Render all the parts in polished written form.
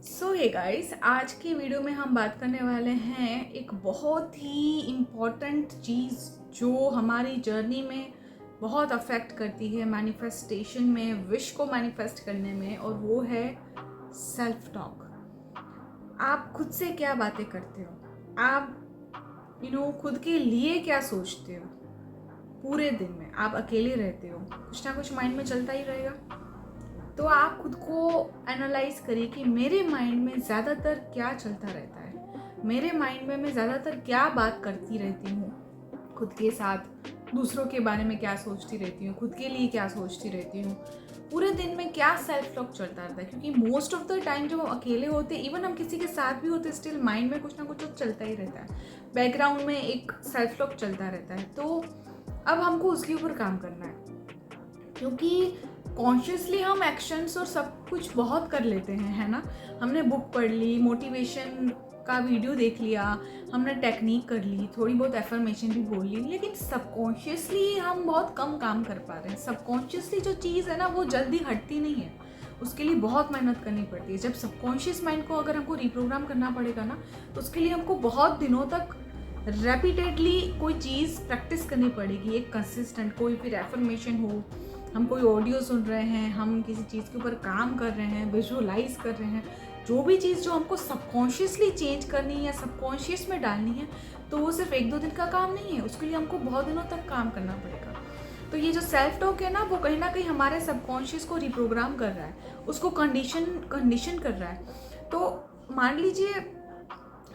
सो hey guys, आज की video में हम बात करने वाले हैं एक बहुत ही इम्पॉर्टेंट चीज़ जो हमारी जर्नी में बहुत अफेक्ट करती है, मैनिफेस्टेशन में, विश को मैनिफेस्ट करने में, और वो है सेल्फ टॉक। आप खुद से क्या बातें करते हो? आप खुद के लिए क्या सोचते हो? पूरे दिन में आप अकेले रहते हो, कुछ ना कुछ माइंड में चलता ही रहेगा। तो आप खुद को एनालाइज करिए कि मेरे माइंड में ज़्यादातर क्या चलता रहता है, मेरे माइंड में मैं ज़्यादातर क्या बात करती रहती हूँ खुद के साथ, दूसरों के बारे में क्या सोचती रहती हूँ, खुद के लिए क्या सोचती रहती हूँ, पूरे दिन में क्या सेल्फ टॉक चलता रहता है। क्योंकि मोस्ट ऑफ द टाइम जब हम अकेले होते, इवन हम किसी के साथ भी होते, स्टिल माइंड में कुछ ना कुछ तो चलता ही रहता है, बैकग्राउंड में एक सेल्फ टॉक चलता रहता है। तो अब हमको उसके ऊपर काम करना है, क्योंकि कॉन्शियसली हम एक्शंस और सब कुछ बहुत कर लेते हैं, है ना। हमने बुक पढ़ ली, मोटिवेशन का वीडियो देख लिया, हमने टेक्निक कर ली, थोड़ी बहुत एफर्मेशन भी बोल ली, लेकिन सबकॉन्शियसली हम बहुत कम काम कर पा रहे हैं। सबकॉन्शियसली जो चीज़ है ना, वो जल्दी हटती नहीं है, उसके लिए बहुत मेहनत करनी पड़ती है। जब सबकॉन्शियस माइंड को अगर हमको रिप्रोग्राम करना पड़ेगा ना, तो उसके लिए हमको बहुत दिनों तक रेपिटेडली कोई चीज़ प्रैक्टिस करनी पड़ेगी, एक कंसिस्टेंट। कोई फिर एफर्मेशन हो, हम कोई ऑडियो सुन रहे हैं, हम किसी चीज़ के ऊपर काम कर रहे हैं, विजुअलाइज कर रहे हैं, जो भी चीज़ जो हमको सबकॉन्शियसली चेंज करनी है या सबकॉन्शियस में डालनी है, तो वो सिर्फ 1-2 दिन का काम नहीं है, उसके लिए हमको बहुत दिनों तक काम करना पड़ेगा। तो ये जो सेल्फ टॉक है ना, वो कहीं ना कहीं हमारे सबकॉन्शियस को रिप्रोग्राम कर रहा है, उसको कंडीशन कर रहा है। तो मान लीजिए,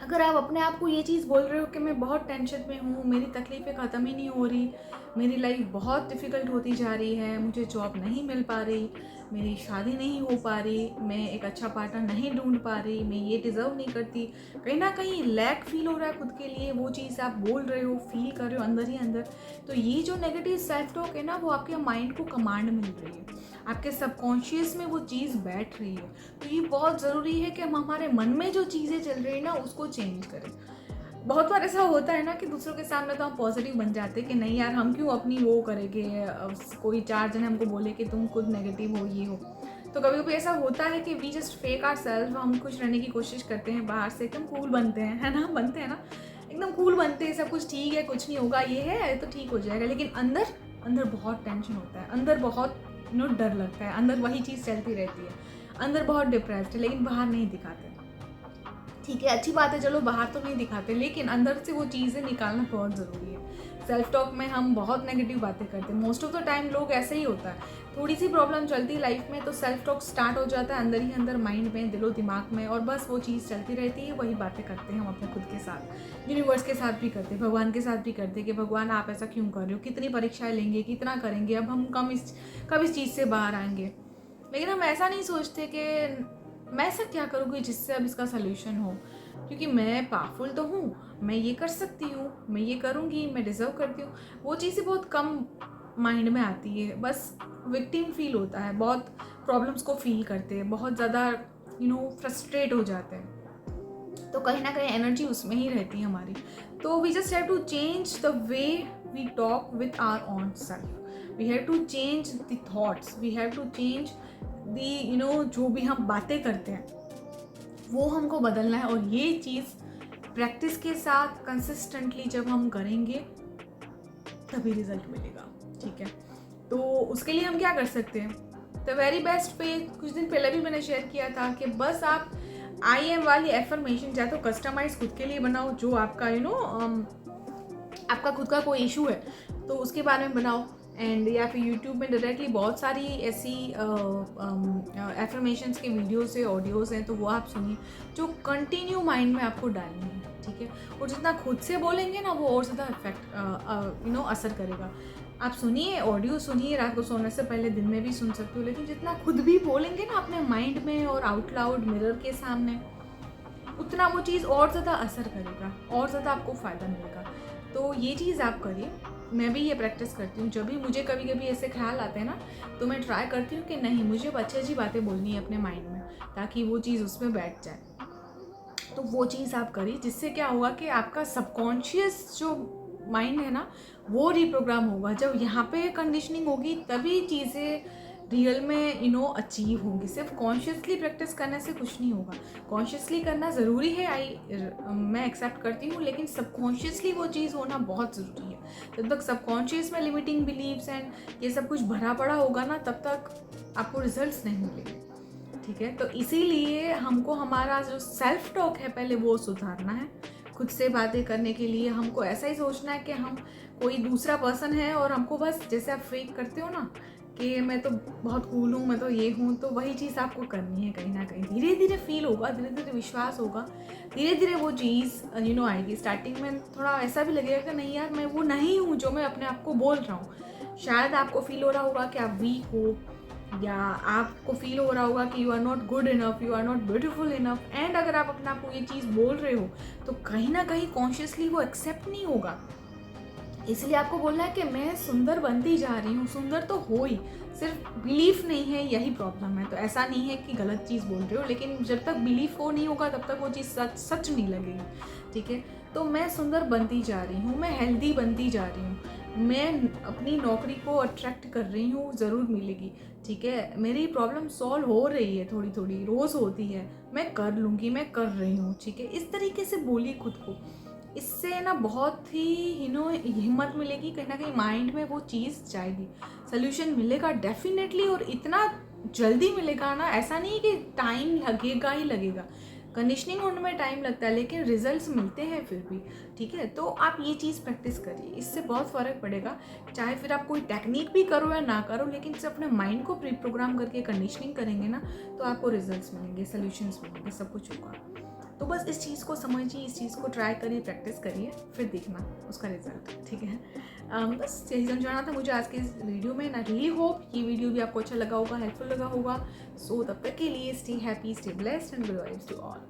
अगर आप अपने आप को ये चीज़ बोल रहे हो कि मैं बहुत टेंशन में हूँ, मेरी तकलीफ़ें ख़त्म ही नहीं हो रही, मेरी लाइफ बहुत डिफ़िकल्ट होती जा रही है, मुझे जॉब नहीं मिल पा रही, मेरी शादी नहीं हो पा रही, मैं एक अच्छा पार्टनर नहीं ढूंढ पा रही, मैं ये डिज़र्व नहीं करती, कहीं ना कहीं लैक फील हो रहा है खुद के लिए, वो चीज़ आप बोल रहे हो, फील कर रहे हो अंदर ही अंदर। तो ये जो नेगेटिव सेल्फ टॉक है ना, वो आपके माइंड को कमांड मिल रही है, आपके सबकॉन्शियस में वो चीज़ बैठ रही है। तो ये बहुत ज़रूरी है कि हम हमारे मन में जो चीज़ें चल रही है ना, उसको चेंज करें। बहुत बार ऐसा होता है ना कि दूसरों के सामने तो हम पॉजिटिव बन जाते हैं कि नहीं यार, हम क्यों अपनी वो करेंगे, कोई 4 जने हमको बोले कि तुम खुद नेगेटिव हो, ये हो। तो कभी कभी ऐसा होता है कि we just fake our self, हम खुश रहने की कोशिश करते हैं, बाहर से एकदम कूल बनते हैं, है ना, बनते हैं ना, एकदम कूल बनते हैं, सब कुछ ठीक है, कुछ नहीं होगा, ये है तो ठीक हो जाएगा। लेकिन अंदर अंदर बहुत टेंशन होता है, अंदर बहुत डर लगता है, अंदर वही चीज़ चलती रहती है, अंदर बहुत डिप्रेस्ड है, लेकिन बाहर नहीं दिखाते। ठीक है, अच्छी बात है, चलो बाहर तो नहीं दिखाते, लेकिन अंदर से वो चीज़ें निकालना बहुत ज़रूरी है। सेल्फ टॉक में हम बहुत नेगेटिव बातें करते हैं, मोस्ट ऑफ द टाइम लोग ऐसे ही होता है, थोड़ी सी प्रॉब्लम चलती है लाइफ में तो सेल्फ टॉक स्टार्ट हो जाता है अंदर ही अंदर, माइंड में, दिलो दिमाग में, और बस वो चीज़ चलती रहती है। वही बातें करते हैं हम अपने खुद के साथ, यूनिवर्स के साथ भी करते हैं, भगवान के साथ भी करते हैं कि भगवान आप ऐसा क्यों कर रहे हो, कितनी परीक्षाएं लेंगे, कितना करेंगे, अब हम कब इस चीज़ से बाहर आएंगे। लेकिन हम ऐसा नहीं सोचते कि मैं ऐसा क्या करूँगी जिससे अब इसका सोल्यूशन हो, क्योंकि मैं पावरफुल तो हूँ, मैं ये कर सकती हूँ, मैं ये करूँगी, मैं डिज़र्व करती हूँ। वो चीज़ें बहुत कम माइंड में आती है, बस विक्टिम फील होता है, बहुत प्रॉब्लम्स को फील करते हैं, बहुत ज़्यादा फ्रस्ट्रेट हो जाते हैं। तो कहीं ना कहीं एनर्जी उसमें ही रहती है हमारी। तो we just have to change the way we talk with our own self, we have to change the thoughts, we have to change the जो भी हम बातें करते हैं वो हमको बदलना है। और ये चीज़ प्रैक्टिस के साथ कंसिस्टेंटली जब हम करेंगे तभी रिजल्ट मिलेगा। ठीक है, तो उसके लिए हम क्या कर सकते हैं? द वेरी बेस्ट पे कुछ दिन पहले भी मैंने शेयर किया था कि बस आप आई एम वाली एफर्मेशन चाहे तो कस्टमाइज खुद के लिए बनाओ, जो आपका आपका खुद का कोई इशू है तो उसके बारे में बनाओ, एंड या फिर यूट्यूब में डायरेक्टली बहुत सारी ऐसी एफर्मेशंस के वीडियोस है, ऑडियोज़ हैं, तो वो आप सुनिए जो कंटिन्यू माइंड में आपको डालनी है। ठीक है, और जितना खुद से बोलेंगे ना, वो और ज़्यादा इफेक्ट असर करेगा। आप सुनिए, ऑडियो सुनिए, रात को सोने से पहले, दिन में भी सुन सकते हो, लेकिन जितना खुद भी बोलेंगे ना अपने माइंड में और आउट लाउड मिरर के सामने, उतना वो चीज़ और ज़्यादा असर करेगा, और ज़्यादा आपको फ़ायदा मिलेगा। तो ये चीज़ आप करिए। मैं भी ये प्रैक्टिस करती हूँ, जब भी मुझे कभी कभी ऐसे ख्याल आते हैं ना, तो मैं ट्राई करती हूँ कि नहीं, मुझे अच्छी अच्छी बातें बोलनी है अपने माइंड में, ताकि वो चीज़ उसमें बैठ जाए। तो वो चीज़ आप करिए, जिससे क्या होगा कि आपका सबकॉन्शियस जो माइंड है ना, वो रिप्रोग्राम होगा। जब यहाँ पे कंडीशनिंग होगी तभी चीज़ें रियल में अचीव होंगी। सिर्फ कॉन्शियसली प्रैक्टिस करने से कुछ नहीं होगा। कॉन्शियसली करना ज़रूरी है, मैं एक्सेप्ट करती हूँ, लेकिन सबकॉन्शियसली वो चीज़ होना बहुत ज़रूरी है। जब तक सबकॉन्शियस में लिमिटिंग बिलीव्स एंड ये सब कुछ भरा पड़ा होगा ना, तब तक आपको रिजल्ट्स नहीं मिलेंगे। ठीक है, तो इसीलिए हमको हमारा जो सेल्फ टॉक है पहले वो सुधारना है। खुद से बातें करने के लिए हमको ऐसा ही सोचना है कि हम कोई दूसरा पर्सन है और हमको बस, जैसे आप फेक करते हो ना कि मैं तो बहुत कूल हूँ, मैं तो ये हूँ, तो वही चीज़ आपको करनी है कहीं ना कहीं। धीरे धीरे फील होगा, धीरे धीरे विश्वास होगा, धीरे धीरे वो चीज़ आएगी। स्टार्टिंग में थोड़ा ऐसा भी लगेगा कि नहीं यार, मैं वो नहीं हूँ जो मैं अपने आप को बोल रहा हूँ। शायद आपको फील हो रहा होगा कि आप वीक हो, या आपको फील हो रहा होगा कि you are not good enough, you are not beautiful enough. And अगर आप अपने आप को ये चीज़ बोल रहे हो तो कहीं ना कहीं कॉन्शियसली वो एक्सेप्ट नहीं होगा। इसलिए आपको बोलना है कि मैं सुंदर बनती जा रही हूँ। सुंदर तो हो ही, सिर्फ बिलीफ नहीं है, यही प्रॉब्लम है। तो ऐसा नहीं है कि गलत चीज़ बोल रहे हो, लेकिन जब तक बिलीफ वो नहीं होगा तब तक वो चीज़ सच नहीं लगेगी। ठीक है, तो मैं सुंदर बनती जा रही हूँ, मैं हेल्दी बनती जा रही हूँ, मैं अपनी नौकरी को अट्रैक्ट कर रही हूँ, ज़रूर मिलेगी। ठीक है, मेरी प्रॉब्लम सॉल्व हो रही है, थोड़ी थोड़ी रोज़ होती है, मैं कर लूँगी, मैं कर रही हूँ। ठीक है, इस तरीके से बोलिए खुद को। इससे ना बहुत ही हिम्मत मिलेगी, कहीं ना कहीं माइंड में वो चीज़ जाएगी, सोल्यूशन मिलेगा डेफिनेटली। और इतना जल्दी मिलेगा ना, ऐसा नहीं कि टाइम लगेगा ही लगेगा। कंडीशनिंग होने में टाइम लगता है, लेकिन रिजल्ट्स मिलते हैं फिर भी। ठीक है, तो आप ये चीज़ प्रैक्टिस करिए, इससे बहुत फ़र्क पड़ेगा। चाहे फिर आप कोई टेक्निक भी करो या ना करो, लेकिन से अपने माइंड को प्री प्रोग्राम करके कंडीशनिंग करेंगे ना, तो आपको रिजल्ट्स मिलेंगे, सोल्यूशंस मिलेंगे, सब कुछ होगा। तो बस इस चीज़ को समझिए, इस चीज़ को ट्राई करिए, प्रैक्टिस करिए, फिर देखना उसका रिजल्ट। ठीक है, बस यही समझाना था मुझे आज के इस वीडियो में। ना रियली होप ये वीडियो भी आपको अच्छा लगा होगा, हेल्पफुल लगा होगा। सो तब तक के लिए stay happy, stay blessed and good vibes to all.